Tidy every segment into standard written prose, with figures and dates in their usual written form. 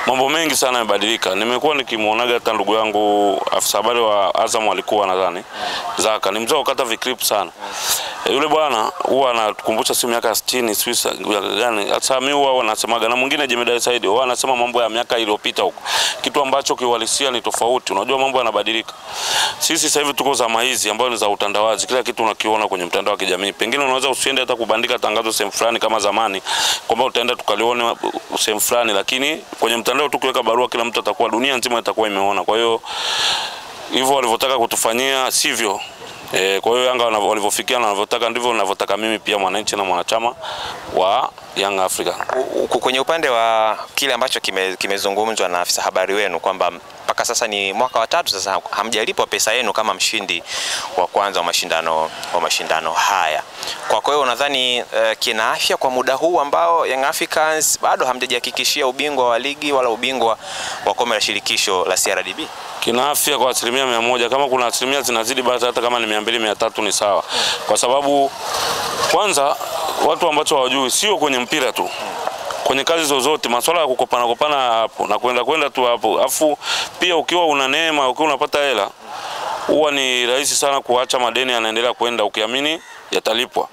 Mambo mengi sana yamebadilika. Nimekuwa nikimuonaga hata ndugu yangu afisa habari wa Azam alikuwa nadhani Zaka, ni mzee ukata viclip sana. Yule bwana huwa anakumbusha simu miaka 60 Swiss gani. Hata mimi huwa wanasemaga na mwingine Jemedari Said huwa anasema mambo ya miaka iliyopita huko. Kitu ambacho kiuhalisia ni tofauti. Unajua mambo yanabadilika. Sisi sasa hivi tuko zama hizi ambazo ni za utandawazi. Kila kitu unakiona kwenye mtandao wa kijamii. Pengine unaweza usiende hata kubandika tangazo sehemu fulani kama zamani kwamba utaenda tukalione sehemu fulani, lakini kwenye mtandao tukiweka barua kila mtu atakuwa, dunia nzima itakuwa imeona. Kwa hiyo hivyo walivyotaka kutufanyia sivyo. Kwa hiyo Yanga walivyofikia na wanavyotaka ndivyo ninavyotaka mimi pia, mwananchi na mwanachama wa Young Africa. Kwenye upande wa kile ambacho kimezungumzwa na afisa habari wenu kwamba mpaka sasa ni mwaka wa 3 sasa hamjalipwa pesa yenu kama mshindi wa kwanza wa mashindano haya. Kwa hiyo unadhani kina afya kwa muda huu ambao Young Africans bado hamjajihakikishia ubingwa wa ligi wala ubingwa wa kombe la shirikisho la CRDB? Kina afya kwa 100%. Kama kuna asilimia zinazidi basi hata kama ni 200 300 ni sawa. Kwa sababu kwanza watu ambacho hawajui sio kwenye mpira tu. Kwenye kazi zozote masuala ya kukopana hapo na kwenda tu hapo. Afu pia ukiwa una neema, ukiwa unapata hela, huwa ni rahisi sana kuacha madeni yanaendelea kwenda ukiamini yatalipwa.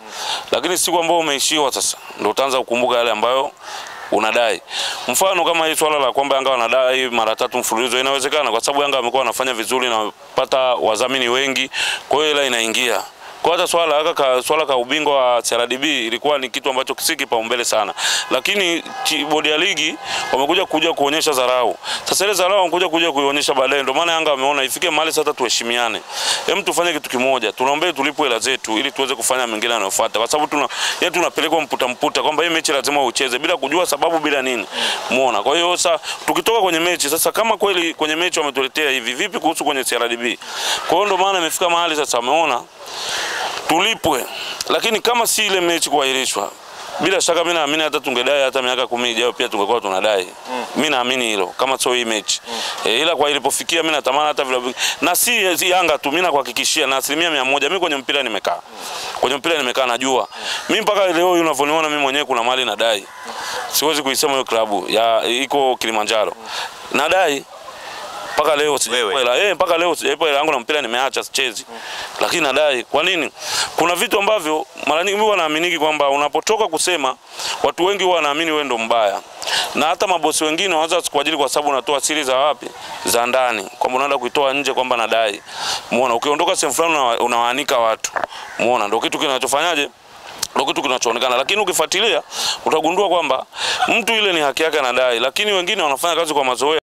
Lakini siku ambayo umeishiwa sasa ndio utaanza kukumbuka yale ambayo unadai. Mfano kama hii swala la kwamba Yanga wanadai mara 3 mfululizo, inawezekana kwa sababu Yanga amekuwa anafanya vizuri na pata wadhamini wengi, kwa hiyo hela inaingia. Kwa hata swala ka ubingwa wa CRDB ilikuwa ni kitu ambacho kisiki paumbele sana. Lakini bodi ya ligi wamekuja kuonyesha dharau. Sasa ile dharau wamekuja kuionyesha baadaye, ndio maana Yanga wameona ifike mahali sasa tuheshimiane. Hem, tufanye kitu kimoja. Tunaomba tulipwe hela zetu ili tuweze kufanya mengine yanayofuata. Kwa sababu tunapelekwa mputa kwamba hii mechi lazima ucheze bila kujua sababu bila nini. Muona. Kwa hiyo sasa tukitoka kwenye mechi sasa, kama kweli kwenye mechi wametuletea hivi, vipi kuhusu kwenye CRDB? Kwa hiyo ndio maana imefika mahali sasa wameona tulipwe. Lakini kama si ile mechi kuahirishwa, bila shaka mimi naamini hata tungedai hata miaka 10 ijayo pia tungekuwa tunadai. Mimi naamini hilo kama sio hii mechi. Ila kwa ilipofikia mimi natamani hata vile, na si Yanga tu, mimi nakuhakikishia na 100% mimi kwenye mpira nimekaa. Kwenye mpira nimekaa najua. Mimi mpaka leo unavyoniona mimi mwenyewe kuna mali nadai. Siwezi kuisema hiyo klabu ya iko Kilimanjaro. Nadai mpaka leo sijaelewa. Mpaka leo sijaelewa yangu na mpira nimeacha sichezi. Lakini nadai. Kwa nini? Kuna vitu ambavyo mara nyingi wanaamini kwamba unapotoka kusema watu wengi wanaamini wewe ndo mbaya. Na hata mabosi wengine wanaanza kuajiri kwa sababu unatoa siri za wapi? Za ndani. Kwamba unaenda kuitoa nje kwamba nadai. Muona ukiondoka sehemu fulani unawaanika watu. Muona ndio kitu kinachofanyaje? Ndio kitu kinachoonekana. Lakini ukifuatilia utagundua kwamba mtu ile ni haki yake anadai, lakini wengine wanafanya kazi kwa mazoea.